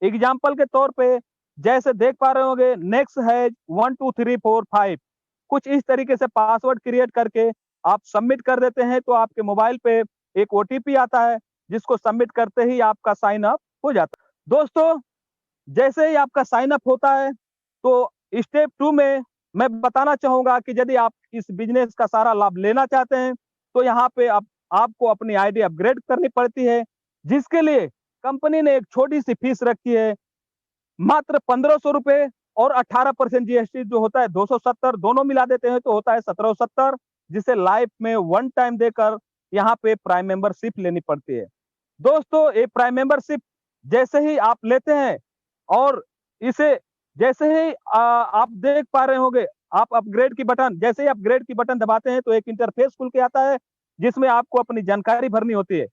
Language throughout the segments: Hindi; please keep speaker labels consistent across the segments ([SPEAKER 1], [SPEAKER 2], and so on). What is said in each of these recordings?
[SPEAKER 1] एग्जाम्पल के तौर पे जैसे देख पा रहे होंगे, नेक्स्ट है 1 2 3 4 5, कुछ इस तरीके से पासवर्ड क्रिएट करके आप सबमिट कर देते हैं तो आपके मोबाइल पे एक ओटीपी आता है, जिसको सबमिट करते ही आपका साइन अप हो जाता है। दोस्तों, जैसे ही आपका साइन अप होता है, तो स्टेप 2 में मैं बताना चाहूँगा कि यदि आप इस बिज़नेस का सारा लाभ लेना चाहते हैं, तो यहाँ पे आप आपको अपनी आईडी अपग्रेड करनी पड़ती है, जिसके लिए कंपनी ने एक छोटी-सी फीस रखी है, मात्र ₹1500 और 18% जीएसटी जो होता है 270, दोनों मिला देते हैं तो होता है 1770, जिसे लाइफ में वन टाइम देकर यहाँ पे प्राइम मेंबरशिप लेनी पड़ती है। दोस्तों, ये प्राइम मेंबरशिप जैसे ही आप लेते हैं और इसे जैसे ही आप देख पा रहे होंगे, आप अपग्रेड की बटन जैसे ही अपग्रेड की बटन दबाते हैं तो एक इंटरफेस खुल के आता है, जिसमें आपको अपनी जानकारी भरनी होती है।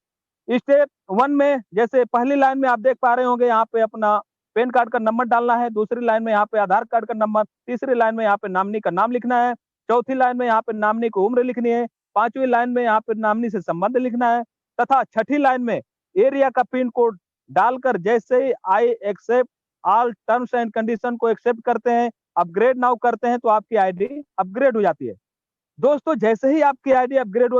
[SPEAKER 1] स्टेप 1 में जैसे पहली लाइन में आप देख पा रहे होंगे, यहाँ पे अपना पैन कार्ड का नंबर डालना है, दूसरी लाइन में यहाँ पे आधार कार्ड का नंबर, तीसरी लाइन में यहाँ पे नॉमिनी का नाम लिखना है, चौथी लाइन में यहाँ पे नॉमिनी की उम्र लिखनी है, पांचवी लाइन में यहाँ पे नॉमिनी से संबंध लिखना है तथा छठी लाइन में एरिया का पिन कोड डालकर जैसे ही I accept all terms and condition को एक्सेप्ट करते हैं, अपग्रेड नाउ करते हैं तो आपकी आईडी अपग्रेड हो जाती है। दोस्तों, जैसे ही आपकी आईडी अपग्रेड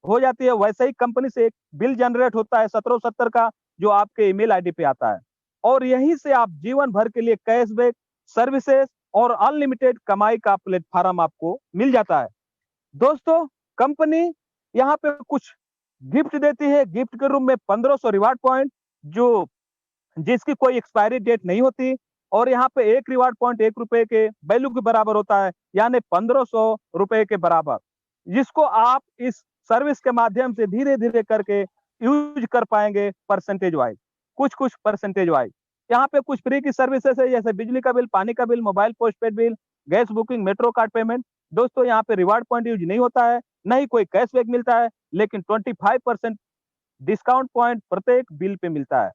[SPEAKER 1] हो जाती है, वैसे ही कंपनी से एक बिल जनरेट होता है 1770 का, जो आपके ईमेल आईडी पे आता है और यहीं से आप जीवन भर के लिए कैशबैक, सर्विसेज और अनलिमिटेड कमाई का प्लेटफॉर्म आपको मिल जाता है। दोस्तों, कंपनी यहाँ पे कुछ गिफ्ट देती है, गिफ्ट के रूप में 1500 रिवार्ड पॉइंट, जो जिसकी कोई एक्सपायरी डेट नहीं होती और यहाँ पे एक रिवार्ड पॉइंट ₹1 के वैल्यू के बराबर होता है, यानी ₹1500 के बराबर, जिसको आप इस सर्विस के माध्यम से धीरे-धीरे करके यूज़ कर पाएँगे परसेंटेज वाइज़, कुछ-कुछ परसेंटेज वाइज़। यहाँ पे कुछ फ्री की सर्विसेज़ है, जैसे बिजली का बिल, पानी का bill, mobile postpaid bill, gas booking, metro card payment. दोस्तों, यहाँ पे रिवार्ड पॉइंट यूज़ नहीं होता है, ना ही कोई कैशबैक मिलता है, लेकिन 25% डिस्काउंट पॉइंट प्रत्येक बिल पे मिलता है,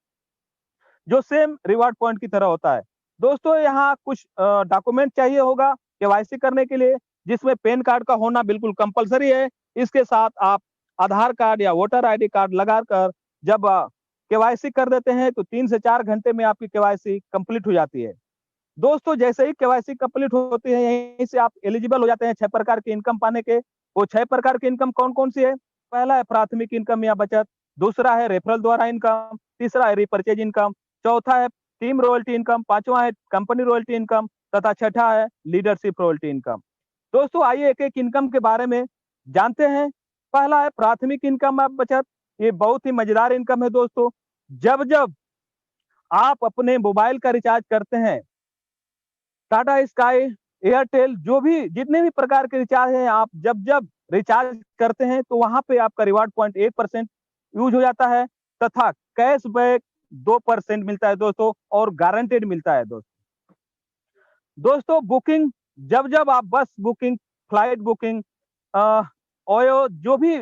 [SPEAKER 1] जो सेम रिवार्ड पॉइंट की तरह होता है। दोस्तों, यहाँ कुछ डॉक्यूमेंट चाहिए होगा केवाईसी करने के लिए, जिसमें पैन कार्ड का होना बिल्कुल कंपल्सरी है। इसके साथ आप आधार कार्ड या वोटर आईडी कार्ड लगाकर जब केवाईसी कर देते हैं, तो 3 से 4 घंटे में आपकी केवाईसी कंप्लीट हो जाती है। दोस्तों, जैसे ही केवाईसी कंप्लीट होती है, यहीं से आप एलिजिबल हो जाते हैं 6 प्रकार की इनकम पाने के। वो 6 प्रकार की इनकम कौन-कौन सी है? पहला है प्राथमिक इनकम या बचत, दूसरा है रेफरल द्वारा इनकम, तीसरा है रिपर्चेज इनकम, चौथा है टीम रॉयल्टी इनकम, पांचवा है कंपनी रॉयल्टी इनकम तथा छठा है लीडरशिप रॉयल्टी इनकम। दोस्तों, आइए एक-एक इनकम के बारे में जानते हैं। पहला है प्राथमिक इनकम या बचत। ये बहुत ही मजेदार इनकम है दोस्तों। जब-जब आप अपने मोबाइल का रिचार्ज करते हैं, टाटा स्काई, एयरटेल, जो भी जितने भी प्रकार के रिचार्ज हैं, आप जब-जब रिचार्ज करते हैं, तो वहाँ पे आपका रिवार्ड पॉइंट 1% यूज़ हो जाता है तथा कैशबैक 2% मिलता है दोस्तों और गारंटीड मिलता है दोस्तों। दोस्तों, बुकिंग जब-जब आप बस बुकिंग, फ्लाइट बुकिंग, अ, ओयो जो भी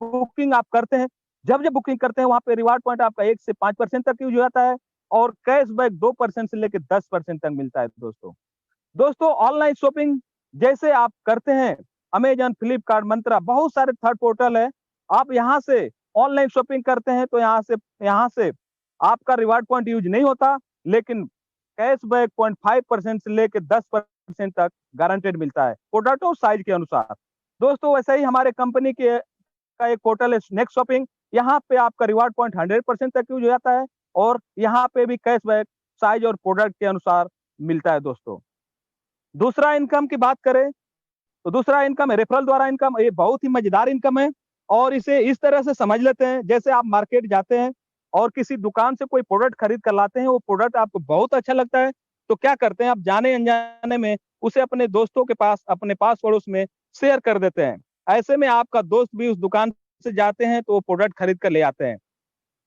[SPEAKER 1] बुकिंग आप करते हैं, जब-जब बुकिंग करते हैं, वहाँ पे रिवार्ड पॉइंट आपका 1 से 5% तक यूज़ हो जाता है और कैशबैक 2% से लेके 10% तक मिलता है दोस्तों। दोस्तों, ऑनलाइन शॉपिंग जैसे आप करते हैं, अमेज़न, फ्लिपकार्ट, मंत्रा, बहुत सारे थर्ड पोर्टल है। आप यहाँ से ऑनलाइन शॉपिंग करते हैं, तो यहाँ से आपका रिवार्ड पॉइंट यूज़ नहीं होता, लेकिन कैशबैक 0.5% से लेके 10% तक गारंटीड मिलता है, प्रोडक्ट और साइज़ के अनुसार। दोस्तों, वैसे ही हमारे कंपनी के का एक पोर्टल है नेक्स्ट शॉपिंग, यहाँ पे आपका रिवार्ड पॉइंट 100% तक यूज़ हो जाता है और यहाँ पे भी कैशबैक साइज़ और प्रोडक्ट के अनुसार मिलता है दोस्तों। दूसरा इनकम की बात करें, तो दूसरा इनकम है रेफरल द्वारा इनकम। ये बहुत ही मजेदार इनकम है और इसे इस तरह से समझ लेते हैं, जैसे आप मार्केट जाते हैं और किसी दुकान से कोई प्रोडक्ट खरीद कर लाते हैं, वो प्रोडक्ट आपको बहुत अच्छा लगता है, तो क्या करते हैं आप जाने-अनजाने में उसे अपने दोस्तों के पास, अपने पास-पड़ोस में शेयर कर देते हैं। ऐसे में आपका दोस्त भी उस दुकान से जाते हैं, तो वो प्रोडक्ट खरीद कर ले आते हैं।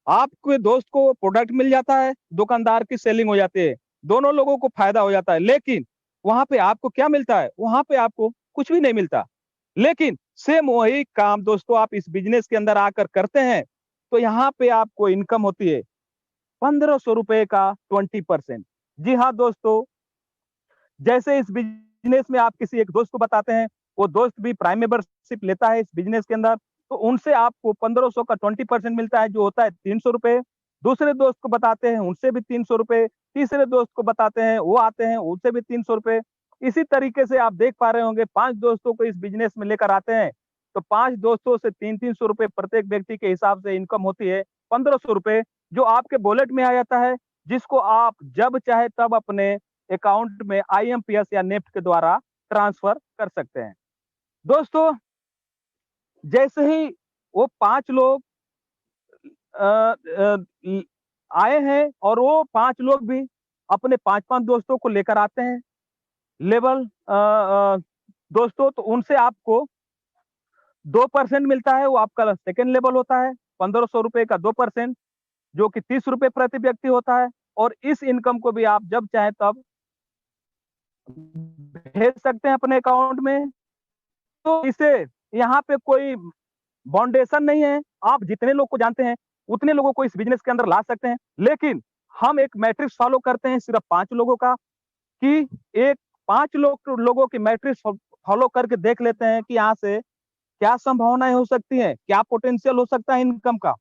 [SPEAKER 1] आपके दोस्त को प्रोडक्ट मिल जाता है, दुकानदार की सेलिंग हो जाती है, दोनों लोगों को फायदा हो जाता है। लेकिन वहाँ पे आपको क्या मिलता है? वहाँ पे आपको कुछ भी नहीं मिलता। लेकिन सेम वही काम दोस्तों आप इस बिज़नेस के अंदर आकर करते हैं, तो यहाँ पे आपको इनकम होती है ₹1500 का 20%। जी हाँ दोस्तों, जैसे इस बिज़नेस में आप किसी एक दोस्त को बताते हैं, वो दोस्त भी प्राइम मेंबरशिप लेता है इस बिज़नेस के अंदर, तो उनसे आपको 1500 का 20% मिलता है, जो होता है ₹300। दूसरे दोस्त को बताते हैं, उनसे भी 300 रुपए, तीसरे दोस्त को बताते हैं, वो आते हैं, उनसे भी 300 रुपए। इसी तरीके से आप देख पा रहे होंगे 5 दोस्तों को इस बिज़नेस में लेकर आते हैं, तो 5 दोस्तों से 3-3 सौ रुपए प्रत्येक व्यक्ति के हिसाब से इनकम होती है 1500 रुपए, जो आपके वॉलेट में आ जाता है, जिसको आप जब चाहे तब अपने अकाउंट में आईएमपीएस या नेफ्ट के द्वारा ट्रांसफर कर सकते हैं। दोस्तों, जैसे ही वो 5 लोग अ अ, ल आए हैं और वो 5 लोग भी अपने 5-5 दोस्तों को लेकर आते हैं। लेवल दोस्तों तो उनसे आपको 2% मिलता है, वो आपका सेकंड लेवल होता है, 1500 रुपए का 2% जो कि 30 रुपए प्रति व्यक्ति होता है और इस इनकम को भी आप जब चाहें तब भेज सकते हैं अपने अकाउंट में। तो इसे यहाँ पे कोई बाउंडेशन नहीं है, आप जितने लोग को जानते हैं, उतने लोगों को इस बिज़नेस के अंदर ला सकते हैं। लेकिन हम एक मैट्रिक्स फ़ॉलो करते हैं सिर्फ़ 5 लोगों का कि एक 5 लोगों की मैट्रिक्स फ़ॉलो करके देख लेते हैं कि यहाँ से क्या संभावनाएँ हो सकती हैं, क्या पोटेंशियल हो सकता है इनकम का।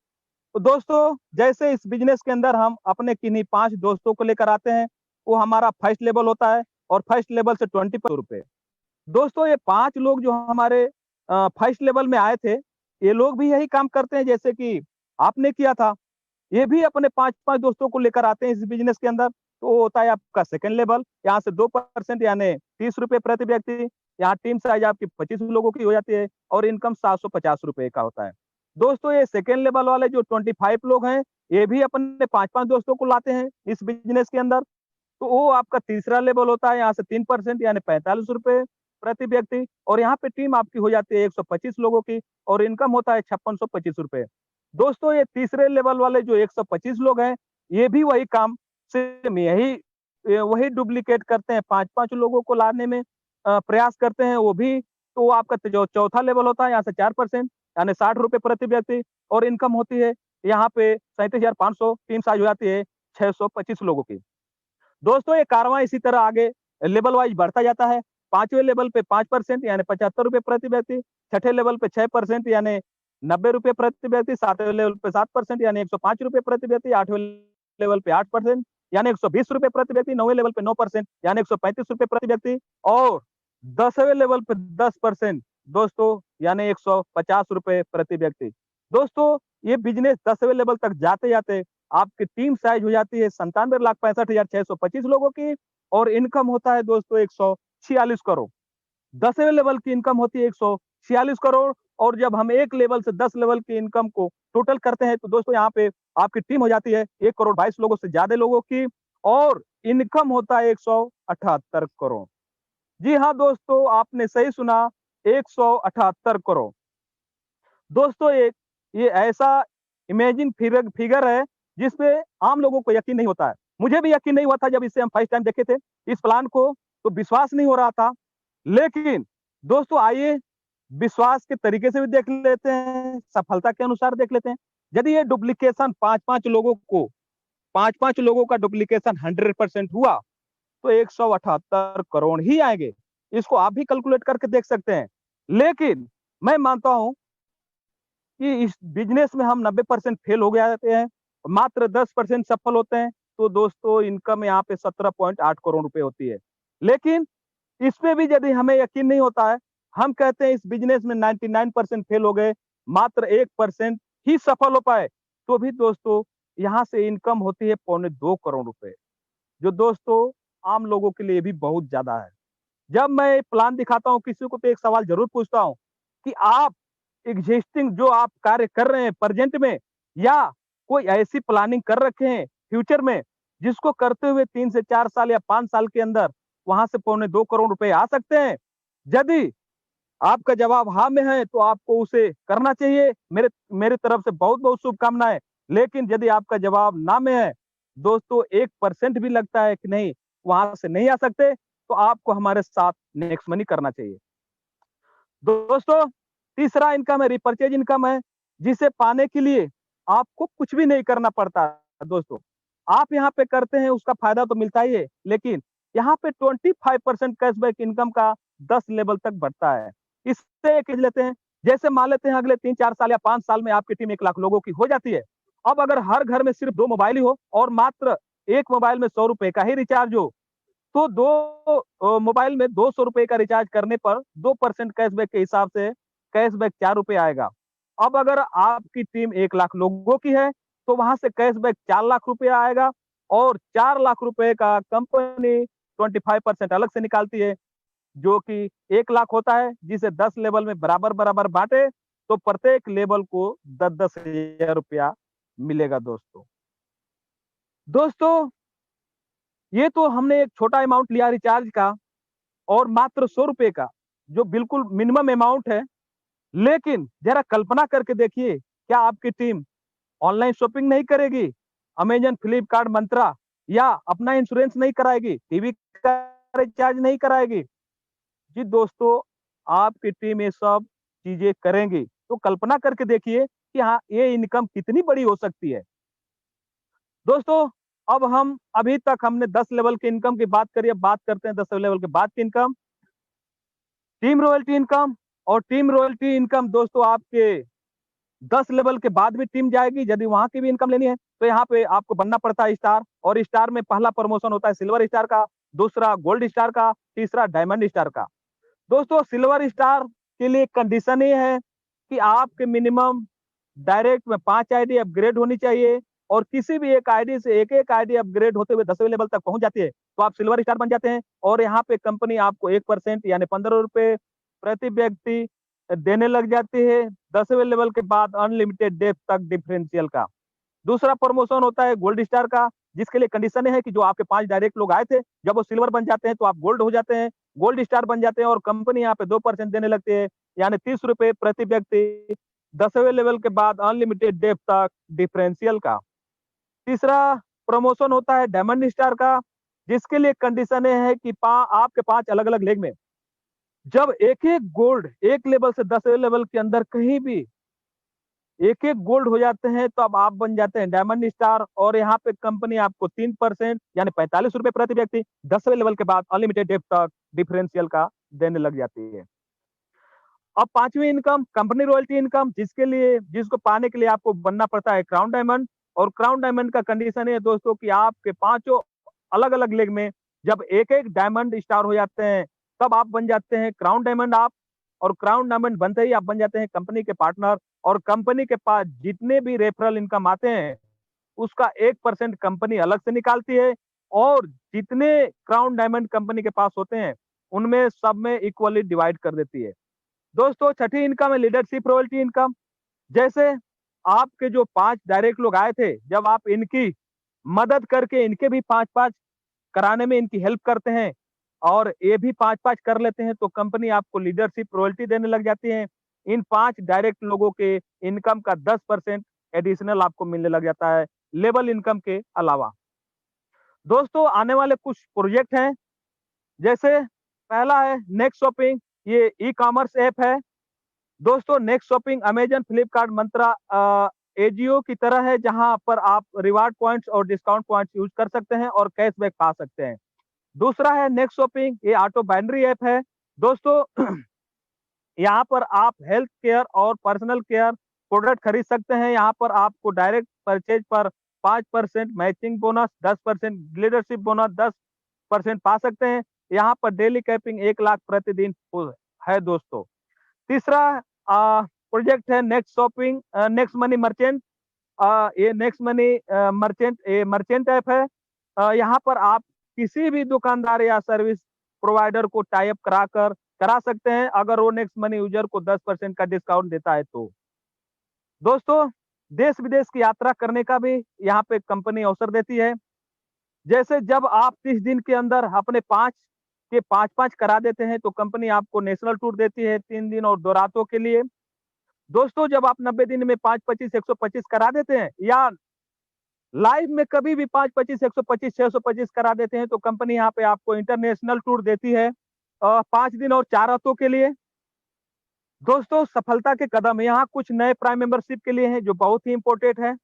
[SPEAKER 1] तो दोस्तों, जैसे इस बिज़नेस के अंदर हम अपने किन्हीं 5 दोस्तों को लेकर आते हैं, वो हमारा फर्स्ट लेवल होता है और फर्स्ट लेवल से 20 रुपए। दोस्तों, ये 5 लोग जो हमारे फर्स्ट लेवल में आए थे, ये लोग भी यही काम करते हैं जैसे कि आपने किया था। ये भी अपने 5-5 दोस्तों को लेकर आते हैं इस बिज़नेस के अंदर, तो वो होता है आपका सेकंड लेवल, यहाँ से 2% यानी 30 रुपए प्रति व्यक्ति, यहाँ टीम साइज़ आपकी 25 लोगों की हो जाती है और इनकम 750 रुपए का होता है। दोस्तों, ये सेकंड लेवल वाले जो 25 लोग हैं, ये भी अपने 5-5 दोस्तों को लाते हैं इस बिज़नेस के अंदर, तो वो आपका तीसरा लेवल होता है, यहाँ से 3% यानी 45 रुपए प्रति व्यक्ति और यहाँ पे टीम आपकी हो जाती है 125 लोगों की और इनकम होता है 5625 रुपए। दोस्तों, ये तीसरे लेवल वाले जो 125 लोग हैं, ये भी वही काम सेम वही डुप्लीकेट करते हैं, 5-5 लोगों को लाने में प्रयास करते हैं, वो भी तो वो आपका जो चौथा लेवल होता है, यहाँ से 4% यानी 60 रुपए प्रति व्यक्ति और इनकम होती है यहाँ पे 37,500 टीम साइज़ हो जाती है 625 लोगों की। दोस्तों, ये कारवां इसी तरह आगे लेवल वाइज़ बढ़ता जाता है। 5वें लेवल पे 5% यानी 75 रुपए प्रति व्यक्ति, छठे लेवल पे 6% यानी 90 रुपए प्रति व्यक्ति, 7वें लेवल पे 7% यानी 105 रुपए प्रति व्यक्ति, 8वें लेवल पे 8% यानी 120 रुपए प्रति व्यक्ति, 9वें लेवल पे 9% यानी 135 रुपए प्रति व्यक्ति और 10वें लेवल पे 10% दोस्तों यानी 150 रुपए प्रति व्यक्ति। दोस्तों, ये बिज़नेस 10वें लेवल तक जाते-जाते आपकी टीम साइज़ हो जाती है 97,65,625 लोगों की और इनकम होता है दोस्तों 146 करोड़। 10वें लेवल की इनकम होती है 146 करोड़ और जब हम 1 लेवल से 10 लेवल की इनकम को टोटल करते हैं, तो दोस्तों यहाँ पे आपकी टीम हो जाती है 1 करोड़ 22 लोगों से ज़्यादा लोगों की और इनकम होता है 178 करोड़। जी हाँ दोस्तों, आपने सही सुना 178 करोड़। दोस्तों, ये ऐसा इमेजिन फिगर है, जिसपे आम लोगों को यकीन नहीं होता है। मुझे भी यकीन नहीं हुआ था जब इसे हम फर्स्ट टाइम देखे थे, इस प्लान को, तो विश्वास नहीं हो रहा था। लेकिन दोस्तों आइए, विश्वास के तरीके से भी देख लेते हैं, सफलता के अनुसार देख लेते हैं। यदि ये डुप्लीकेशन 5-5 लोगों का डुप्लीकेशन 100% हुआ, तो 178 करोड़ ही आएँगे। इसको आप भी कैलकुलेट करके देख सकते हैं। लेकिन मैं मानता हूँ कि इस बिज़नेस में हम 90% फेल हो जाते हैं, मात्र 10% सफल होते हैं, तो दोस्तों इनकम यहाँ पे 17.8 करोड़ रुपए होती है। लेकिन इसमें भी यदि हमें यकीन नहीं होता है, हम कहते हैं इस बिज़नेस में 99% फेल हो गए, मात्र 1% ही सफल हो पाए, तो भी दोस्तों यहाँ से इनकम होती है पौने 2 करोड़ रुपए, जो दोस्तों आम लोगों के लिए भी बहुत ज़्यादा है। जब मैं प्लान दिखाता हूँ किसी को तो एक सवाल ज़रूर पूछता हूँ कि आप एक्जिस्टिंग जो आप कार्य कर रहे हैं प्रेजेंट में या कोई ऐसी प्लानिंग कर रखे हैं फ्यूचर में जिसको करते हुए 3 से 4 साल या 5 साल के अंदर वहां से पौने 2 करोड़ रुपए आ सकते हैं? यदि आपका जवाब हाँ में है तो आपको उसे करना चाहिए। मेरे मेरी तरफ से बहुत-बहुत शुभकामनाएँ। लेकिन यदि आपका जवाब ना में है, दोस्तों 1% भी लगता है कि नहीं वहाँ से नहीं आ सकते, तो आपको हमारे साथ नेक्स्ट मनी करना चाहिए। दोस्तों, तीसरा इनकम है रिपर्चेज इनकम है, जिसे पाने के लिए आपको कुछ भी नहीं करना पड़ता है दोस्तों। आप यहाँ पे करते हैं उसका फ़ायदा तो मिलता ही है, लेकिन यहाँ पे 25% कैशबैक इनकम का 10 लेवल तक बढ़ता है। इससे एक लेते हैं, जैसे मान लेते हैं अगले 3-4 साल या 5 साल में आपकी टीम 1 लाख लोगों की हो जाती है अब अगर हर घर में सिर्फ 2 मोबाइल ही हो और मात्र एक मोबाइल में 100 रुपए का ही रिचार्ज हो, तो 2 मोबाइल में 200 रुपए का रिचार्ज करने पर 2% कैशबैक के हिसाब से कैशबैक ₹4 आएगा। अब अगर आपकी टीम 1 लाख लोगों की है, तो वहाँ से कैशबैक 4 लाख रुपया आएगा और 4 लाख रुपए का कंपनी 25% अलग से निकालती है, जो कि 1 लाख होता है, जिसे 10 लेवल में बराबर-बराबर बाँटे, तो प्रत्येक लेवल को 10-10 हज़ार रुपया मिलेगा दोस्तों। दोस्तों, ये तो हमने एक छोटा अमाउंट लिया रिचार्ज का और मात्र ₹100 का, जो बिल्कुल मिनिमम अमाउंट है। लेकिन ज़रा कल्पना करके देखिए, क्या आपकी टीम ऑनलाइन शॉपिंग नहीं करेगी? अमेज़न, फ्लिपकार्ट, मंत्रा या अपना इंश्योरेंस नहीं कराएगी? टीवी का रिचार्ज नहीं कराएगी? जी दोस्तों, आपकी टीम ये सब चीज़ें करेंगी। तो कल्पना करके देखिए कि हाँ, ये इनकम कितनी बड़ी हो सकती है। दोस्तों, अब हम अभी तक हमने 10 लेवल की इनकम की बात करी, अब बात करते हैं 10 लेवल के बाद की इनकम। टीम रॉयल्टी इनकम और टीम रॉयल्टी इनकम दोस्तों आपके 10 लेवल के बाद भी टीम जाएगी, यदि वहाँ की भी इनकम लेनी है, तो यहाँ पे आपको बनना पड़ता है स्टार और स्टार में पहला प्रमोशन होता है सिल्वर स्टार का, दूसरा गोल्ड स्टार का, तीसरा डायमंड स्टार का। दोस्तों, सिल्वर स्टार के लिए कंडीशन ये है कि आपके मिनिमम डायरेक्ट में 5 आईडी अपग्रेड होनी चाहिए और किसी भी एक आईडी से एक-एक आईडी अपग्रेड होते हुए 10वें लेवल तक पहुँच जाती है, तो आप सिल्वर स्टार बन जाते हैं और यहाँ पे कंपनी आपको 1% यानी ₹15 प्रति व्यक्ति देने लग जाती है। 10वें लेवल के बाद अनलिमिटेड डेज़ तक डिफरेंशियल का। दूसरा प्रमोशन होता है गोल्ड स्टार का, जिसके लिए कंडीशन ये है कि जो आपके 5 डायरेक्ट लोग आए थे, जब वो सिल्वर बन जाते हैं, तो आप गोल्ड हो जाते हैं, गोल्ड स्टार बन जाते हैं और कंपनी यहाँ पे 2% देने लगती है, यानी ₹30 प्रति व्यक्ति। 10वें लेवल के बाद अनलिमिटेड डेज़ तक डिफरेंशियल का। तीसरा प्रमोशन होता है डायमंड स्टार का, जिसके लिए कंडीशन ये है कि पा आपके 5 अलग-अलग लेग में जब एक-एक गोल्ड एक लेवल से 10वें लेवल के अंदर कहीं भी एक-एक गोल्ड हो जाते हैं, तो अब आप बन जाते हैं डायमंड स्टार और यहाँ पे कंपनी आपको 3% यानी ₹45 प्रति व्यक्ति 10वें लेवल के बाद अनलिमिटेड डेज़ तक डिफरेंशियल का देने लग जाती है। अब 5वीं इनकम कंपनी रॉयल्टी इनकम जिसको पाने के लिए आपको बनना पड़ता है क्राउन डायमंड और क्राउन डायमंड का कंडीशन है दोस्तों कि आपके पाँचों अलग-अलग लेग में जब एक-एक डायमंड स्टार हो जाते हैं, तब आप बन जाते हैं क्राउन डायमंड आप और क्राउन डायमंड बनते ही आप बन जाते हैं कंपनी के पार्टनर और कंपनी के पास जितने भी रेफरल इनकम आते हैं, उसका 1% कंपनी अलग से निकालती है और जितने क्राउन डायमंड कंपनी के पास होते हैं, उनमें सब में इक्वली डिवाइड कर देती है। दोस्तों, छठी इनकम है लीडरशिप रॉयल्टी इनकम। जैसे आपके जो 5 डायरेक्ट लोग आए थे, जब आप इनकी मदद करके इनके भी 5-5 कराने में इनकी हेल्प करते हैं और ये भी 5-5 कर लेते हैं, तो कंपनी आपको लीडरशिप रॉयल्टी देने लग जाती है। इन 5 डायरेक्ट लोगों के इनकम का 10% एडिशनल आपको मिलने लग जाता है, लेवल इनकम के अलावा। दोस्तों, आने वाले कुछ प्रोजेक्ट हैं, जैसे पहला है नेक्स्ट शॉपिंग, ये ई-कॉमर्स ऐप है। दोस्तों, नेक्स्ट शॉपिंग अमेज़न, फ्लिपकार्ट, मंत्रा एजियो की तरह है, जहाँ पर आप रिवार्ड पॉइंट्स और डिस्काउंट पॉइंट्स यूज़ कर सकते हैं और कैशबैक पा सकते हैं। दूसरा है नेक्स्ट शॉपिंग, ये ऑटो बाइनरी ऐप है। दोस्तों, यहाँ पर आप हेल्थ केयर और पर्सनल केयर प्रोडक्ट खरीद सकते हैं। यहाँ पर आपको डायरेक्ट परचेज़ पर 5% मैचिंग बोनस, 10% लीडरशिप बोनस, 10% पा सकते हैं। यहाँ पर डेली कैपिंग 1 लाख प्रतिदिन है दोस्तों। तीसरा प्रोजेक्ट है next shopping next money merchant ये नेक्स्ट मनी मर्चेंट ये मर्चेंट ऐप है। यहाँ पर आप किसी भी दुकानदार या सर्विस प्रोवाइडर को टाई अप करा सकते हैं, अगर वो नेक्स्ट मनी यूज़र को 10% का डिस्काउंट देता है तो। दोस्तों, देश-विदेश की यात्रा करने का भी यहाँ पे कंपनी अवसर देती है। जैसे जब आप 30 दिन के अंदर अपने 5 के 5-5 करा देते हैं, तो कंपनी आपको नेशनल टूर देती है 3 दिन और 2 रातों के लिए। दोस्तों, जब आप 90 दिन में 5-25, 125 करा देते हैं या लाइफ में कभी भी 5-25, 125, 625 करा देते हैं, तो कंपनी यहाँ पे आपको इंटरनेशनल टूर देती है 5 दिन और 4 रातों के लिए। दोस्तों, सफलता के कदम यहाँ कुछ नए प्राइम मेंबरशिप के लिए हैं, जो बहुत ही इम्पोर्टेंट है।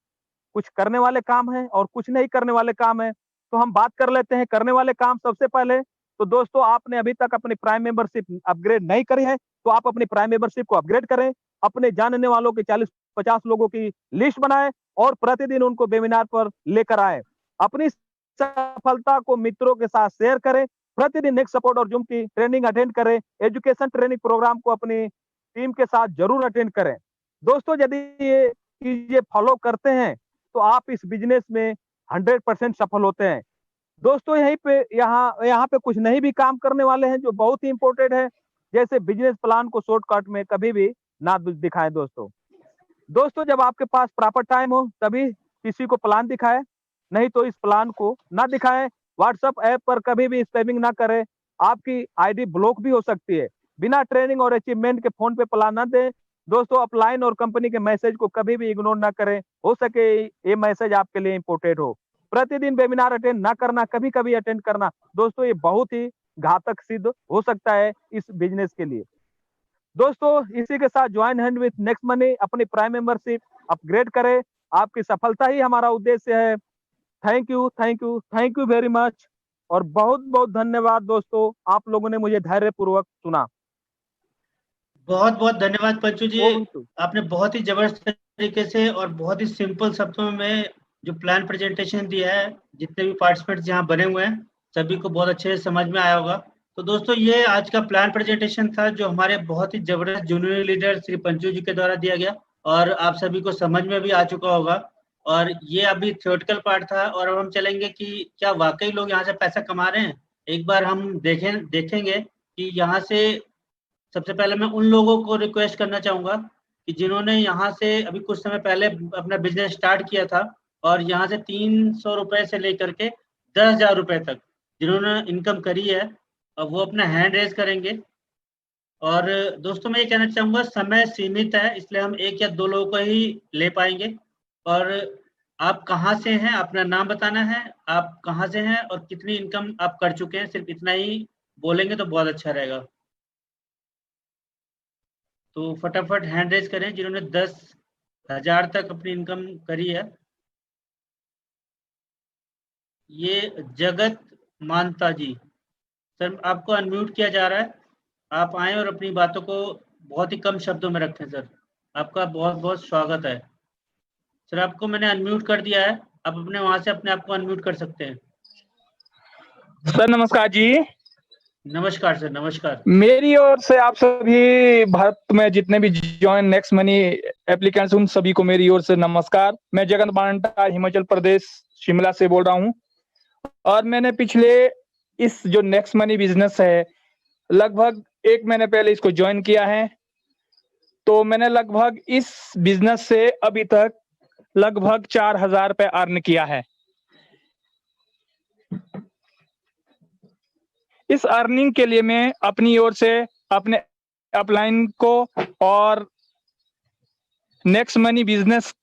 [SPEAKER 1] कुछ करने वाले काम हैं और कुछ नहीं करने वाले काम हैं। तो हम बात कर लेते हैं करने वाले काम सबसे पहले। तो दोस्तों, आपने अभी तक अपनी प्राइम मेंबरशिप अपग्रेड नहीं करी है, तो आप अपनी प्राइम मेंबरशिप को अपग्रेड करें। अपने जानने वालों के 40-50 लोगों की लिस्ट बनाएँ और प्रतिदिन उनको वेबिनार पर लेकर आए। अपनी सफलता को मित्रों के साथ शेयर करें, प्रतिदिन नेक्स्ट सपोर्ट और जूम की ट्रेनिंग अटेंड करें, एजुकेशन ट्रेनिंग प्रोग्राम को अपनी टीम के साथ जरूर अटेंड करें। दोस्तों, यदि ये चीजें फॉलो करते हैं तो आप इस बिजनेस में 100% सफल होते हैं। दोस्तों, यहीं पे यहाँ पे कुछ नहीं भी काम करने वाले हैं जो बहुत ही इंपॉर्टेंट है, जैसे बिजनेस प्लान को शॉर्टकट में कभी भी ना दिखाएं। दोस्तों, जब आपके पास प्रॉपर टाइम हो तभी किसी को प्लान दिखाएं, नहीं तो इस प्लान को ना दिखाएं। व्हाट्सएप ऐप पर कभी भी स्पैमिंग ना करें, आपकी आईडी ब्लॉक भी हो सकती है। बिना ट्रेनिंग और अचीवमेंट के फोन पे प्लान ना दें। दोस्तों, अपलाइन और कंपनी के मैसेज को कभी भी इग्नोर ना करें, हो सके ये मैसेज आपके लिए इंपोर्टेंट हो। प्रतिदिन वेबिनार अटेंड ना करना, कभी कभी अटेंड करना, दोस्तों ये बहुत ही घातक सिद्ध हो सकता है इस बिजनेस के लिए। दोस्तों, इसी के साथ join hand with next money, अपनी प्राइम मेंबरशिप अपग्रेड करें। आपकी सफलता ही हमारा उद्देश्य है। Thank you, thank you, thank you very much, और बहुत बहुत धन्यवाद दोस्तों, आप लोगों ने मुझे धैर्यपूर्वक सुना।
[SPEAKER 2] बहुत बहुत धन्यवाद पंचू जी,
[SPEAKER 1] ओवर टू।
[SPEAKER 2] आपने बहुत ही जबरदस्त तरीके से और बहुत ही सिंपल शब्दों में जो प्लान प्रेजेंटेशन दिया है, जितने भी पार्टिसिपेंट्स यहाँ बने हुए हैं सभी को बहुत अच्छे से समझ में आया होगा। तो दोस्तों, ये आज का प्लान प्रेजेंटेशन था जो हमारे बहुत ही जबरदस्त जूनियर लीडर श्री पंचू जी के द्वारा दिया गया, और आप सभी को समझ में भी आ चुका होगा। और ये अभी थियोरेटिकल पार्ट था, और अब हम चलेंगे कि क्या वाकई लोग यहाँ से पैसा कमा रहे हैं। एक बार हम देखेंगे कि यहाँ से सबसे पहले मैं उन लोगों को रिक्वेस्ट करना चाहूंगा कि जिन्होंने यहाँ से अभी कुछ समय पहले अपना बिजनेस स्टार्ट किया था और यहाँ से 300 रुपए से लेकर के 10,000 रुपए तक जिन्होंने इनकम करी है, वो अपना हैंड रेज करेंगे। और दोस्तों, मैं ये कहना चाहूंगा समय सीमित है, इसलिए हम 1 या 2 लोगों को ही ले पाएंगे। और आप कहाँ से हैं, अपना नाम बताना है, आप कहाँ से हैं और कितनी इनकम आप कर चुके हैं, सिर्फ इतना ही बोलेंगे तो बहुत अच्छा रहेगा। तो फटाफट हैंड रेज करें जिन्होंने 10,000 तक अपनी इनकम करी है। ये जगत मानता जी, सर आपको अनम्यूट किया जा रहा है, आप आए और अपनी बातों को बहुत ही कम शब्दों में रखें। सर, आपका बहुत बहुत स्वागत है। सर, आपको मैंने अनम्यूट कर दिया है, आप अपने वहां से अपने आप को अनम्यूट कर सकते हैं।
[SPEAKER 3] सर नमस्कार जी।
[SPEAKER 2] नमस्कार सर, नमस्कार।
[SPEAKER 3] मेरी ओर से आप सभी भारत में जितने भी जॉइन नेक्स्ट मनी एप्लीकेंट्स उन सभी को मेरी ओर से नमस्कार। मैं जगत मांटा हिमाचल प्रदेश शिमला से बोल रहा हूं, और मैंने पिछले इस जो नेक्स्ट मनी बिजनेस है लगभग 1 महीने पहले इसको ज्वाइन किया है। तो मैंने लगभग इस बिजनेस से अभी तक लगभग 4,000 रुपए अर्न किया है। इस अर्निंग के लिए मैं अपनी ओर से अपने अपलाइन को और नेक्स्ट मनी बिजनेस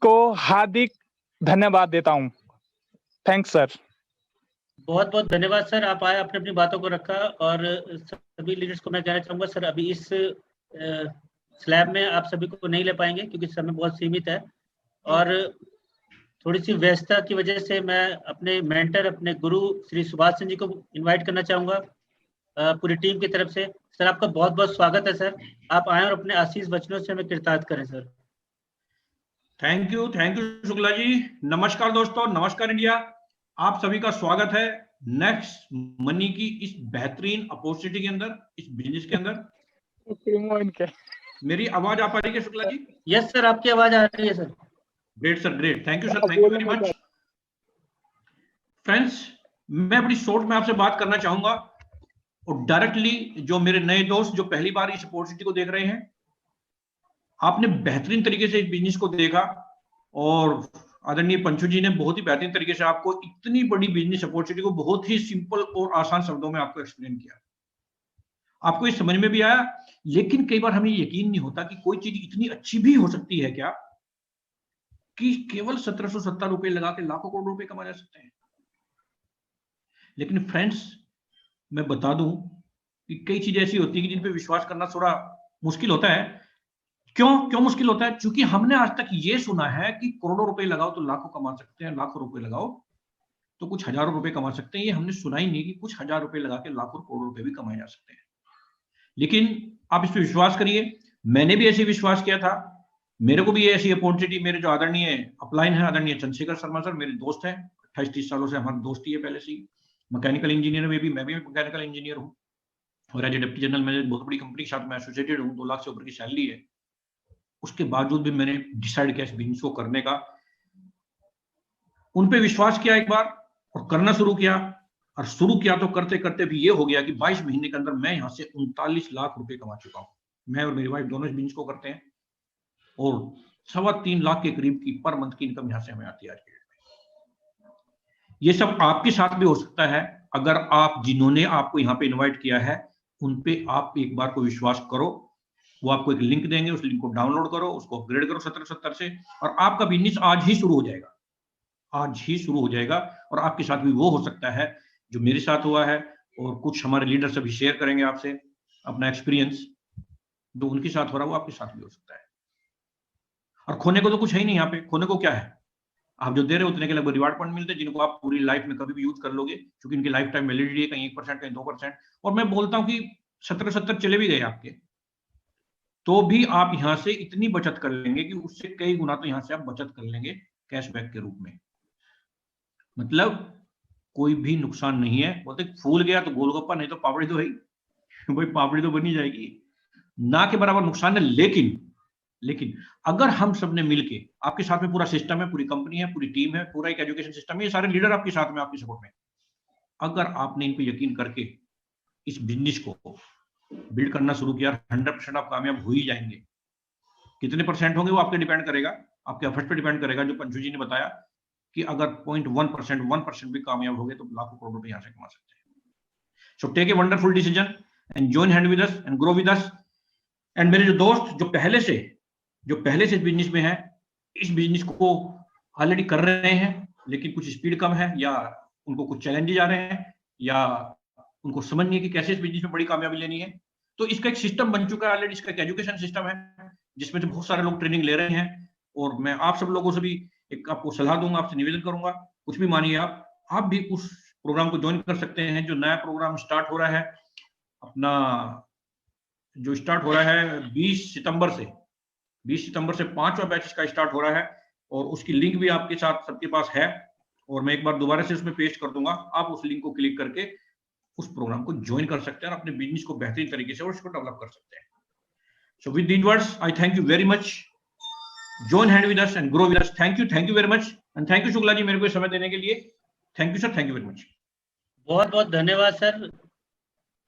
[SPEAKER 3] को हार्दिक धन्यवाद देता हूं। Thanks sir.
[SPEAKER 2] बहुत बहुत धन्यवाद सर, आप आए, अपनी अपनी बातों को रखा। और सभी लीडर्स को मैं कहना चाहूंगा सर, अभी इस स्लैब में आप सभी को नहीं ले पाएंगे क्योंकि समय बहुत सीमित है, और थोड़ी सी व्यस्तता की वजह से मैं अपने मेंटर, अपने गुरु श्री सुभाष सिंह जी को इनवाइट करना चाहूंगा पूरी टीम की तरफ से। सर, आपका बहुत बहुत स्वागत है सर, आप आए और अपने आशीष वचनों से हमें कृतार्थ करें सर।
[SPEAKER 4] थैंक यू शुक्ला जी। नमस्कार दोस्तों, नमस्कार इंडिया, आप सभी का स्वागत है नेक्स्ट मनी की इस बेहतरीन अपॉर्चुनिटी के अंदर, इस बिजनेस के अंदर। मेरी आवाज आ पा रही है शुक्ला जी?
[SPEAKER 2] यस सर, आपकी आवाज आ रही है sir.
[SPEAKER 4] Great sir, great, thank you sir, thank you very much. Friends, मैं बड़ी शॉर्ट में आपसे बात करना चाहूंगा, और डायरेक्टली जो मेरे नए दोस्त जो पहली बार इस अपॉर्चुनिटी को देख रहे हैं, आपने बेहतरीन तरीके से इस बिजनेस को देखा, और आदरणीय पंचू जी ने बहुत ही बेहतरीन तरीके से आपको इतनी बड़ी बिजनेस अपॉर्चुनिटी को बहुत ही सिंपल और आसान शब्दों में आपको एक्सप्लेन किया। आपको ये समझ में भी आया, लेकिन कई बार हमें यकीन नहीं होता कि कोई चीज इतनी अच्छी भी हो सकती है क्या, कि केवल 1770 रुपए लगा के लाखों करोड़ रुपए कमा जा सकते हैं। लेकिन फ्रेंड्स, मैं बता दूं कि कई चीजें ऐसी होती है कि जिन पे विश्वास करना थोड़ा मुश्किल होता है। क्यों मुश्किल होता है? क्योंकि हमने आज तक ये सुना है कि करोड़ों रुपए लगाओ तो लाखों कमा सकते हैं, लाखों रुपए लगाओ तो कुछ हजारों रुपए कमा सकते हैं। ये हमने सुना ही नहीं कि कुछ हजार रुपए लगा के लाखों करोड़ों रुपए भी कमाए जा सकते हैं। लेकिन आप इस पर विश्वास करिए, मैंने भी ऐसे विश्वास किया था। मेरे को भी ये ऐसी अपॉर्चुनिटी, मेरे जो आदरणीय अपलाइन है, आदरणीय चंद्रशेखर शर्मा सर मेरे दोस्त हैं, 28-30 सालों से हमारी दोस्ती है पहले से ही। मैकेनिकल इंजीनियर में भी, मैं भी मैकेनिकल इंजीनियर हूँ, और as a deputy general manager बहुत बड़ी कंपनी के साथ मैं एसोसिएटेड हूँ, 2 लाख से ऊपर की सैलरी है। उसके बावजूद भी मैंने डिसाइड किया इस बिजनेस को करने का, उन पे विश्वास किया एक बार और करना शुरू किया। और शुरू किया तो करते करते भी ये हो गया कि 22 महीने के अंदर मैं यहाँ से 39 लाख रुपए कमा चुका हूँ। मैं और मेरी वाइफ दोनों इस बिजनेस को करते हैं, और 3.25 लाख के करीब की पर मंथ की इनकम यहाँ से हमें आती है आज के डेट में। ये सब आपके साथ भी हो सकता है, अगर आप, जिन्होंने आपको यहाँ पे इन्वाइट किया है, उन पे आप एक बार को विश्वास करो। वो आपको एक लिंक देंगे, उस लिंक को डाउनलोड करो, उसको अपग्रेड करो 1770 से, और आपका बिजनेस आज ही शुरू हो जाएगा, आज ही शुरू हो जाएगा। और आपके साथ भी वो हो सकता है जो मेरे साथ हुआ है, और कुछ हमारे लीडर्स अभी शेयर करेंगे आपसे अपना एक्सपीरियंस, जो उनके साथ हो रहा है वो आपके साथ भी हो सकता है। और खोने को तो कुछ है ही नहीं यहाँ पे, खोने को क्या है, आप जो दे रहे हो उतने के लगभग रिवार्ड पॉइंट मिलते हैं, जिनको आप पूरी लाइफ में कभी भी यूज कर लोगे, क्योंकि इनकी लाइफ टाइम वैलिडिटी है, कहीं 1%, कहीं 2%। और मैं बोलता हूँ कि 70 चले भी गए आपके, तो भी आप यहाँ से इतनी बचत कर लेंगे कि उससे कई गुना तो यहाँ से आप बचत कर लेंगे कैशबैक के रूप में। मतलब कोई भी नुकसान नहीं है। बोलते फूल गया तो गोलगप्पा, नहीं तो पापड़ी तो है ही भाई, पापड़ी तो बनी जाएगी, ना के बराबर नुकसान है। लेकिन अगर हम सब ने मिलके, आपके साथ में पूरा सिस्टम है, पूरी कंपनी है, पूरी टीम है, पूरा एक एजुकेशन सिस्टम है, ये सारे लीडर आपके साथ में, आपकी सपोर्ट में, अगर आपने इन पे यकीन करके इस बिजनेस को बिल्ड करना शुरू किया, 100% आप कामयाब हो ही जाएंगे। कितने परसेंट होंगे वो आपके डिपेंड करेगा, आपके एफर्ट पे डिपेंड करेगा। जो पंचू जी ने बताया कि अगर 0.1%, 1% भी कामयाब हो गए तो लाखों करोड़ रुपए यहाँ से कमा सकते हैं। So take a wonderful decision and join hand with us and grow with us. And मेरे जो दोस्त जो पहले से इस बिजनेस में है, इस बिजनेस को ऑलरेडी कर रहे हैं, लेकिन कुछ स्पीड कम है, या उनको कुछ चैलेंजेस आ रहे हैं, या उनको समझ नहीं है कि कैसे इस बिजनेस में बड़ी कामयाबी लेनी है, तो इसका एक सिस्टम बन चुका है ऑलरेडी। इसका एक एजुकेशन सिस्टम है जिसमें से बहुत सारे लोग ट्रेनिंग ले रहे हैं। और मैं आप सब लोगों से भी एक आपको सलाह दूंगा, आपसे निवेदन करूंगा, कुछ भी मानिए आप भी उस प्रोग्राम को ज्वाइन कर सकते हैं। जो नया प्रोग्राम स्टार्ट हो रहा है अपना, जो स्टार्ट हो रहा है 20 सितंबर से 5वां बैच इसका स्टार्ट हो रहा है, और उसकी लिंक भी आपके साथ सबके पास है, और मैं एक बार दोबारा से उसमें पेस्ट कर दूंगा। आप उस लिंक को क्लिक करके उस प्रोग्राम को ज्वाइन कर सकते हैं और अपने बिजनेस को बेहतरीन तरीके से और उसको डेवलप कर सकते हैं। So with these words I thank you very much. Join hand with us and grow with us. Thank you very much, and thank you Shukla ji मेरे को समय देने के लिए। Thank you sir, thank you very much.
[SPEAKER 2] बहुत बहुत धन्यवाद सर,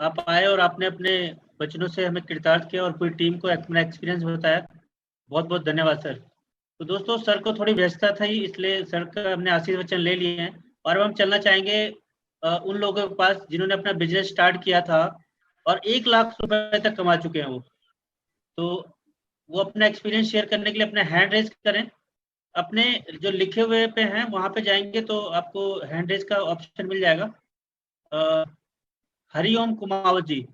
[SPEAKER 2] आप आए और आपने अपने वचनों से हमें कृतार्थ किया और पूरी टीम को अपना एक्सपीरियंस बताया। बहुत बहुत धन्यवाद सर। तो दोस्तों, सर को थोड़ी व्यस्तता थी, इसलिए सर का हमने आशीर्वचन ले लिए हैं, और अब हम चलना चाहेंगे उन लोगों के पास जिन्होंने अपना बिजनेस स्टार्ट किया था और 1 लाख रुपए तक कमा चुके हैं। तो वो अपना एक्सपीरियंस शेयर करने के लिए अपना हैंड रेज करें। अपने जो लिखे हुए पे हैं वहां पे जाएंगे तो आपको हैंड रेज का ऑप्शन मिल जाएगा। हरिओम कुमावत जी,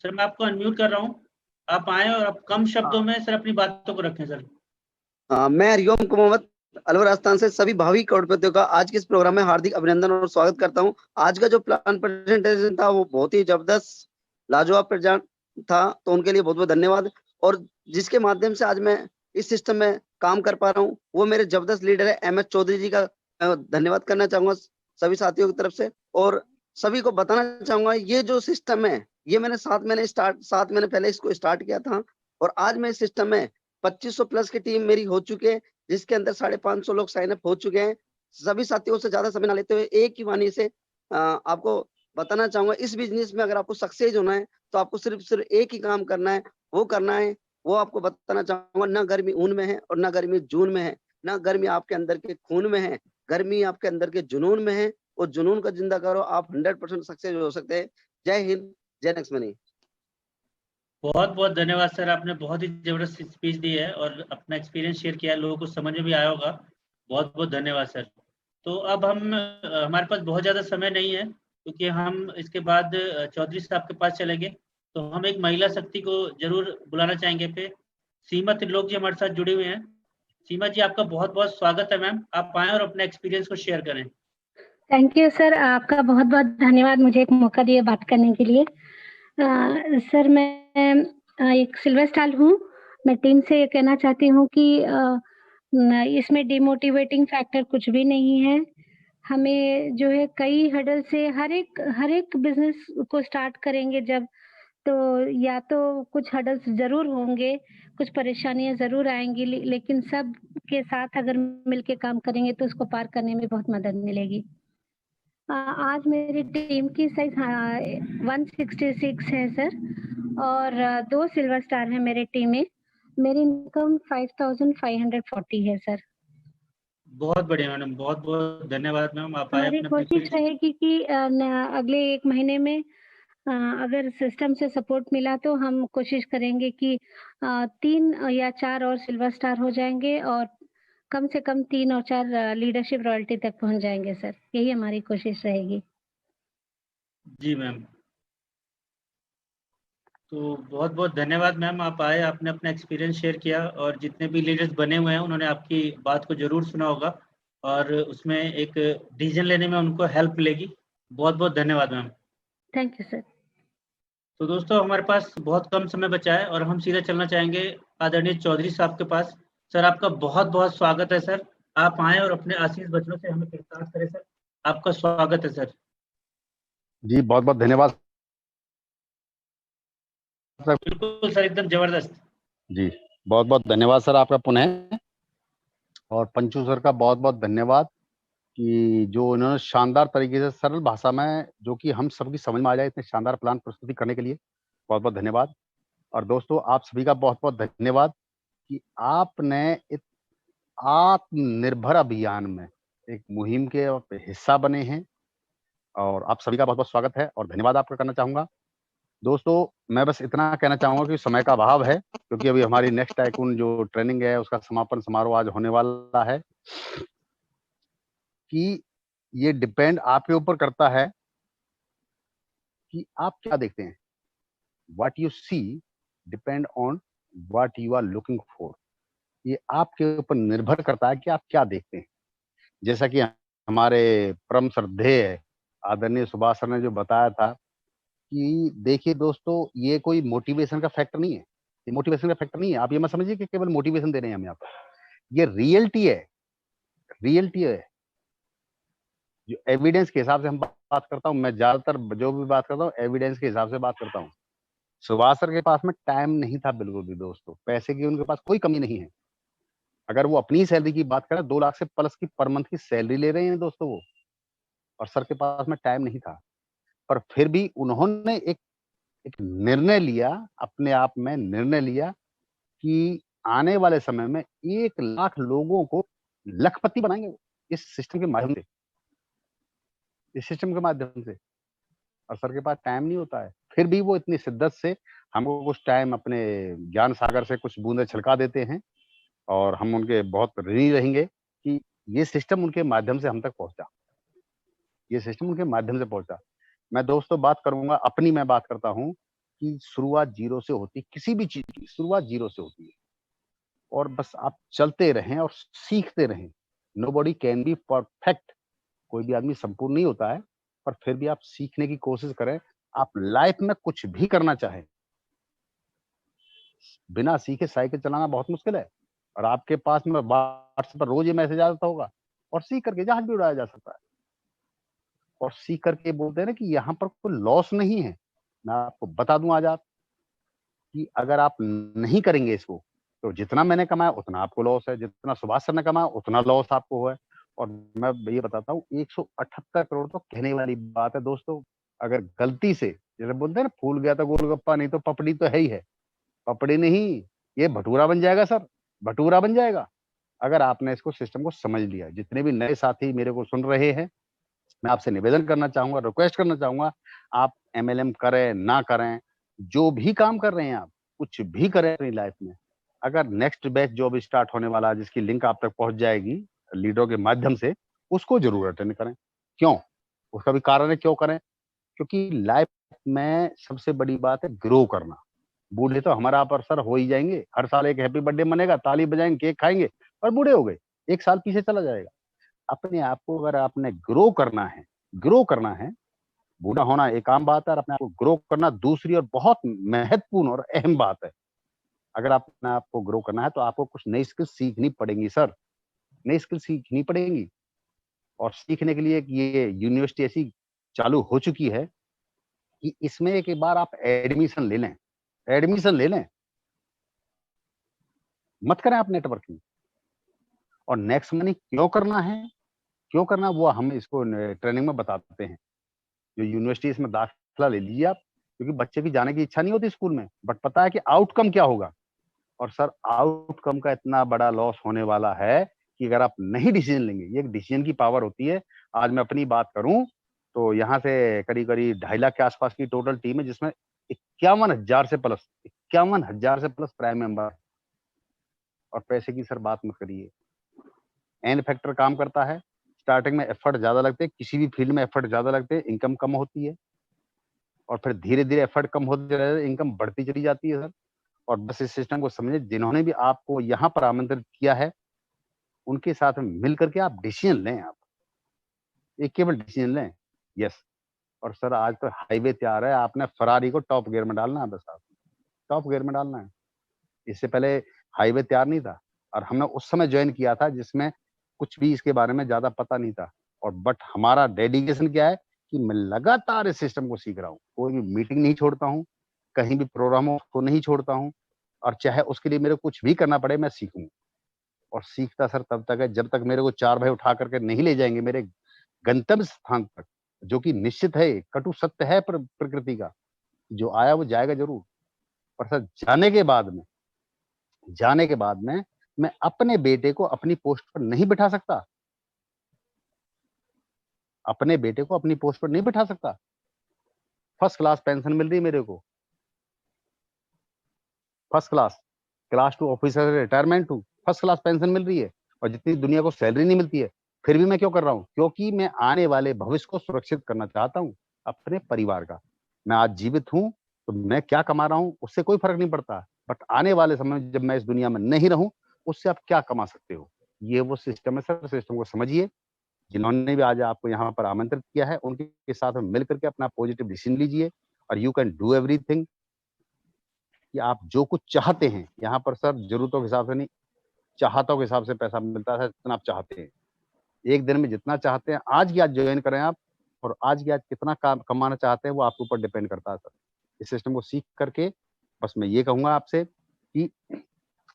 [SPEAKER 2] सर मैं आपको अनम्यूट कर रहा हूँ, आप आए और आप कम शब्दों में सर अपनी बातों को रखें सर।
[SPEAKER 5] मैं हरिओम कुमावत अलवर राजस्थान से सभी भावी करोड़पतियों का आज के इस प्रोग्राम में हार्दिक अभिनंदन और स्वागत करता हूं। आज का जो प्लान प्रेजेंटेशन था वो बहुत ही जबरदस्त लाजवाब प्रेजेंट था, तो उनके लिए बहुत बहुत धन्यवाद। और जिसके माध्यम से आज मैं इस सिस्टम में काम कर पा रहा हूँ वो मेरे जबरदस्त लीडर है MS चौधरी जी का धन्यवाद करना चाहूंगा सभी साथियों की तरफ से। और सभी को बताना चाहूंगा ये जो सिस्टम है ये मैंने 7 महीने पहले इसको स्टार्ट किया था, और आज मैं इस सिस्टम में 2500 प्लस की टीम मेरी हो चुकी है, जिसके अंदर 550 लोग साइन अप हो चुके हैं। सभी साथियों से ज्यादा समय ना लेते हुए एक ही वाणी से आपको बताना चाहूंगा, इस बिजनेस में अगर आपको सक्सेस होना है तो आपको सिर्फ एक ही काम करना है, वो आपको बताना चाहूंगा। ना गर्मी ऊन में है और ना गर्मी जून में है, ना गर्मी आपके अंदर के खून में है, गर्मी आपके अंदर के जुनून में है, और जुनून का जिंदा करो, आप 100% सक्सेस हो सकते हैं। जय हिंद, जय नेक्स्ट मनी।
[SPEAKER 2] बहुत बहुत धन्यवाद सर, आपने बहुत ही जबरदस्त स्पीच दी है और अपना एक्सपीरियंस शेयर किया, लोगों को समझ में भी आया होगा। बहुत बहुत धन्यवाद सर। तो अब हमारे पास बहुत ज़्यादा समय नहीं है, क्योंकि हम इसके बाद चौधरी साहब के पास चलेंगे। तो हम एक महिला शक्ति को जरूर बुलाना चाहेंगे पे। सीमा त्रिलोक जी हमारे साथ जुड़े हुए हैं। सीमा जी, आपका बहुत बहुत स्वागत है मैम, आप आए और अपने एक्सपीरियंस को शेयर करें।
[SPEAKER 6] थैंक यू सर, आपका बहुत बहुत धन्यवाद मुझे एक मौका दिया बात करने के लिए। सर मैं एक सिल्वर स्टार हूँ मैं टीम से ये कहना चाहती हूँ कि इसमें डिमोटिवेटिंग फैक्टर कुछ भी नहीं है। हमें जो है कई हर्डल से हर एक बिज़नेस को स्टार्ट करेंगे जब, तो या तो कुछ हर्डल्स ज़रूर होंगे, कुछ परेशानियाँ ज़रूर आएँगी, लेकिन सब के साथ अगर मिलके काम करेंगे तो उसको पार करने में बहुत मदद मिलेगी। आज मेरी टीम की साइज़ 166 है सर, और 2 सिल्वर स्टार हैं मेरी टीम में। मेरी इनकम 5540 है सर।
[SPEAKER 2] बहुत बढ़िया मैडम, बहुत-बहुत धन्यवाद मैम, आप आए
[SPEAKER 6] हमारी
[SPEAKER 2] अपने
[SPEAKER 6] कोशिश रहेगी कि अगले 1 महीने में अगर सिस्टम से सपोर्ट मिला तो हम कोशिश करेंगे कि 3 या 4 और सिल्वर स्टार हो जाएँगे, और कम से कम 3 और 4 लीडरशिप रॉयल्टी तक पहुँच जाएँगे सर। यही हमारी कोशिश रहेगी।
[SPEAKER 2] जी मैम। तो बहुत-बहुत धन्यवाद मैम, आप आए, आपने अपना एक्सपीरियंस शेयर किया, और जितने भी लीडर्स बने हुए हैं उन्होंने आपकी बात को ज़रूर सुना होगा, और उसमें एक डिसीजन लेने में उनको हेल्प मिलेगी। बहुत-बहुत धन्यवाद मैम।
[SPEAKER 6] Thank you sir.
[SPEAKER 2] तो दोस्तों हमारे पास बहुत कम समय बचा है और हम सीधा चलना चाहेंगे आदरणीय चौधरी साहब के पास। सर आपका बहुत-बहुत स्वागत है सर। आप आएँ और अपने आशीष वचनों से हमें कृतार्थ करें सर। आपका स्वागत है सर।
[SPEAKER 7] जी बहुत बहुत धन्यवाद सर।
[SPEAKER 2] बिल्कुल सर, एकदम ज़बरदस्त।
[SPEAKER 7] जी बहुत बहुत धन्यवाद सर आपका पुनः, और पंचू सर का बहुत बहुत धन्यवाद कि जो उन्होंने शानदार तरीके से सरल भाषा में, जो कि हम सबकी समझ में आ जाए, इतने शानदार प्लान प्रस्तुति करने के लिए बहुत बहुत धन्यवाद। और दोस्तों आप सभी का बहुत बहुत धन्यवाद कि आपने इस आत्मनिर्भर अभियान में एक मुहिम के हिस्सा बने हैं, और आप सभी का बहुत बहुत स्वागत है और धन्यवाद आपका करना चाहूंगा। दोस्तों मैं बस इतना कहना चाहूंगा कि समय का अभाव है, क्योंकि अभी हमारी नेक्स्ट टाइकून जो ट्रेनिंग है उसका समापन समारोह आज होने वाला है, कि ये डिपेंड आपके ऊपर करता है कि आप क्या देखते हैं। What you see depend on what you are looking for. ये आपके ऊपर निर्भर करता है कि आप क्या देखते हैं। जैसा कि हमारे परम श्रद्धेय आदरणीय सुभाष सर ने जो बताया था कि देखिए दोस्तों, ये कोई मोटिवेशन का फैक्टर नहीं है, ये मोटिवेशन का फैक्टर नहीं है। आप ये मत समझिए कि केवल मोटिवेशन दे रहे हैं हम यहाँ पर। ये रियलिटी है, रियलिटी है। जो एविडेंस के हिसाब से हम बात करता हूँ, मैं ज्यादातर जो भी बात करता हूँ एविडेंस के हिसाब से बात करता हूँ। सुभाष सर के पास में टाइम नहीं था बिल्कुल भी दोस्तों, पैसे की उनके पास कोई कमी नहीं है। अगर वो अपनी सैलरी की बात करें, 2 लाख से प्लस की पर मंथ की सैलरी ले रहे हैं दोस्तों वो, और सर के पास में टाइम नहीं था। पर फिर भी उन्होंने एक एक निर्णय लिया, अपने आप में निर्णय लिया कि आने वाले समय में 1 लाख लोगों को लखपति बनाएंगे वो, इस सिस्टम के माध्यम से, इस सिस्टम के माध्यम से। और सर के पास टाइम नहीं होता है, फिर भी वो इतनी शिद्दत से हमको कुछ टाइम अपने ज्ञान सागर से कुछ बूंदें छिलका देते हैं, और हम उनके बहुत ऋणी रहेंगे कि ये सिस्टम उनके माध्यम से हम तक पहुंचा, ये सिस्टम उनके माध्यम से पहुंचा। मैं दोस्तों बात करूंगा अपनी, मैं बात करता हूं कि शुरुआत जीरो से होती है, किसी भी चीज की शुरुआत जीरो से होती है, और बस आप चलते रहें और सीखते रहें। नोबडी कैन बी परफेक्ट, कोई भी आदमी संपूर्ण नहीं होता है, पर फिर भी आप सीखने की कोशिश करें। आप लाइफ में कुछ भी करना चाहें, बिना सीखे साइकिल चलाना बहुत मुश्किल है, और आपके पास में व्हाट्सएप पर रोज ये मैसेज आता होगा, और सीख करके जहाज भी उड़ाया जा सकता है। और सीख करके बोलते हैं ना कि यहाँ पर कोई लॉस नहीं है। मैं आपको बता दूं आज आप कि अगर आप नहीं करेंगे इसको, तो जितना मैंने कमाया उतना आपको लॉस है, जितना सुभाष सर ने कमाया उतना लॉस आपको हुआ है। और मैं ये बताता हूँ, 178 करोड़ तो कहने वाली बात है दोस्तों। अगर गलती से, जैसे बोलते हैं ना, फूल गया तो गोलगप्पा, नहीं तो पपड़ी तो है ही है। पपड़ी नहीं, ये भटूरा बन जाएगा सर, भटूरा बन जाएगा, अगर आपने इसको सिस्टम को समझ लिया। जितने भी नए साथी मेरे को सुन रहे हैं, मैं आपसे निवेदन करना चाहूंगा, रिक्वेस्ट करना चाहूंगा, आप एमएलएम करें ना करें, जो भी काम कर रहे हैं आप, कुछ भी करें अपनी लाइफ में, अगर नेक्स्ट बैच जॉब स्टार्ट होने वाला है जिसकी लिंक आप तक पहुंच जाएगी लीडरों के माध्यम से, उसको जरूर अटेंड करें। क्यों? उसका भी कारण है क्यों करें, क्योंकि लाइफ में सबसे बड़ी बात है ग्रो करना। बूढ़े तो हमारा पर सर हो ही जाएंगे, हर साल एक हैप्पी बर्थडे मनेगा, ताली बजाएंगे, केक खाएंगे, और बूढ़े हो गए, 1 साल पीछे चला जाएगा। अपने आप को अगर आपने ग्रो करना है, ग्रो करना है, बूढ़ा होना एक आम बात है, और अपने आप को ग्रो करना दूसरी और बहुत महत्वपूर्ण और अहम बात है। अगर अपने आप को ग्रो करना है तो आपको कुछ नई स्किल सीखनी पड़ेंगी सर, नई स्किल सीखनी पड़ेंगी। और सीखने के लिए एक ये यूनिवर्सिटी ऐसी चालू हो चुकी है कि इसमें एक बार आप एडमिशन ले लें, एडमिशन ले लें, मत करें आप नेटवर्किंग। और नेक्स्ट मनी क्यों करना है, क्यों करना, वो हम इसको ट्रेनिंग में बताते हैं। जो यूनिवर्सिटी इसमें दाखिला ले लीजिए आप, क्योंकि बच्चे की जाने की इच्छा नहीं होती स्कूल में, बट पता है कि आउटकम क्या होगा। और सर आउटकम का इतना बड़ा लॉस होने वाला है कि अगर आप नहीं डिसीजन लेंगे, ये एक डिसीजन की पावर होती है। आज मैं अपनी बात करूं तो यहाँ से करीब करीब 2.5 लाख के आसपास की टोटल टीम है, जिसमें 51,000 से प्लस प्राइम मेंबर। और पैसे की सर बात मत करिए, एन फैक्टर काम करता है। स्टार्टिंग में एफर्ट ज्यादा लगते हैं, किसी भी फील्ड में एफर्ट ज्यादा लगते हैं, इनकम कम होती है। और फिर धीरे धीरे एफर्ट कम होते रहे, इनकम बढ़ती चली जाती है सर। और बस इस सिस्टम को समझे, जिन्होंने भी आपको यहाँ पर आमंत्रित किया है उनके साथ में मिल करके आप डिसीजन लें, आप एक केवल डिसीजन लें। यस। और सर आज तो हाईवे तैयार है, आपने फरारी को टॉप गियर में डालना है, बस आप टॉप गियर में डालना है। इससे पहले हाईवे तैयार नहीं था, और हमने उस समय ज्वाइन किया था जिसमें कुछ भी इसके बारे में ज्यादा पता नहीं था। और बट हमारा डेडिकेशन क्या है कि मैं लगातार इस सिस्टम को सीख रहा हूँ, कोई भी मीटिंग नहीं छोड़ता हूँ, कहीं भी प्रोग्रामों को नहीं छोड़ता हूँ, और चाहे उसके लिए मेरे को कुछ भी करना पड़े मैं सीखूं। और सीखता सर तब तक है जब तक मेरे को 4 भाई उठा करके नहीं ले जाएंगे मेरे गंतव्य स्थान तक, जो कि निश्चित है, कटु सत्य है प्रकृति का, जो आया वो जाएगा जरूर। पर सर जाने के बाद में मैं अपने बेटे को अपनी पोस्ट पर नहीं बिठा सकता, अपने बेटे को अपनी पोस्ट पर नहीं बिठा सकता। फर्स्ट क्लास पेंशन मिल रही है मेरे को, फर्स्ट क्लास 2 ऑफिसर रिटायरमेंट हूँ, फर्स्ट क्लास पेंशन मिल रही है, और जितनी दुनिया को सैलरी नहीं मिलती है, फिर भी मैं क्यों कर रहा हूँ? क्योंकि मैं आने वाले भविष्य को सुरक्षित करना चाहता हूँ अपने परिवार का। मैं आज जीवित हूँ तो मैं क्या कमा रहा हूँ उससे कोई फर्क नहीं पड़ता, बट आने वाले समय में जब मैं इस दुनिया में नहीं रहूं उससे आप क्या कमा सकते हो, ये वो सिस्टम है सर। सिस्टम को समझिए, जिन्होंने भी आज आपको यहाँ पर आमंत्रित किया है उनके साथ में मिल करके अपना पॉजिटिव डिसीजन लीजिए, और यू कैन डू एवरीथिंग। कि आप जो कुछ चाहते हैं यहाँ पर सर, जरूरतों के हिसाब से नहीं, चाहतों के हिसाब से पैसा मिलता है, जितना आप चाहते हैं एक दिन में जितना चाहते हैं। आज की आज ज्वाइन करें आप, और आज की आज कितना कमाना चाहते हैं वो आपके ऊपर डिपेंड करता है सर। इस सिस्टम को सीख करके बस मैं ये कहूंगा आपसे कि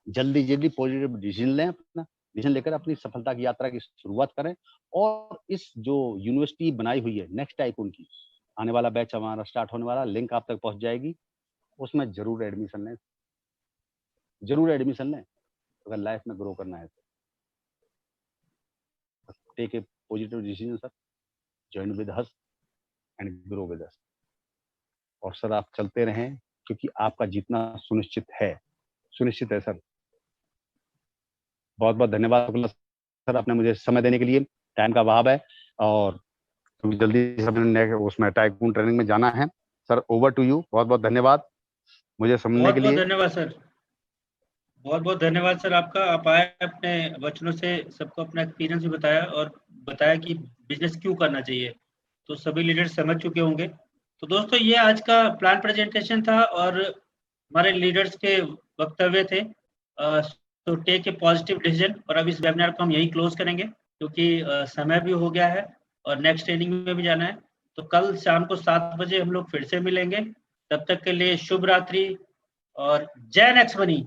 [SPEAKER 7] जल्दी पॉजिटिव डिसीजन लें, अपना डिसीजन लेकर अपनी सफलता की यात्रा की शुरुआत करें। और इस जो यूनिवर्सिटी बनाई हुई है नेक्स्ट टाइकून की, आने वाला बैच हमारा स्टार्ट होने वाला, लिंक आप तक पहुंच जाएगी, उसमें जरूर एडमिशन लें, जरूर एडमिशन लें अगर लाइफ में ग्रो करना है तो। Take a positive decision sir, join with us and grow with us. और सर आप चलते रहें क्योंकि आपका जीतना सुनिश्चित है सर। बहुत बहुत धन्यवाद सर, आपने मुझे समय देने के लिए। टाइम का अभाव है और जल्दी से उसमें टाइकून ट्रेनिंग में जाना है सर। Over to you. बहुत बहुत धन्यवाद मुझे समझने के लिए।
[SPEAKER 2] धन्यवाद सर, बहुत बहुत धन्यवाद सर आपका। आप आए, अपने वचनों से सबको अपना एक्सपीरियंस भी बताया और बताया कि बिजनेस क्यों करना चाहिए, तो सभी लीडर्स समझ चुके होंगे। तो दोस्तों ये आज का प्लान प्रेजेंटेशन था और हमारे लीडर्स के वक्तव्य थे। तो टेक ए पॉजिटिव डिसीजन। और अब इस वेबिनार को हम यही क्लोज करेंगे क्योंकि समय भी हो गया है और नेक्स्ट ट्रेनिंग में भी जाना है। तो कल शाम को 7 बजे हम लोग फिर से मिलेंगे। तब तक के लिए शुभ रात्रि और जय नेक्स्ट मनी।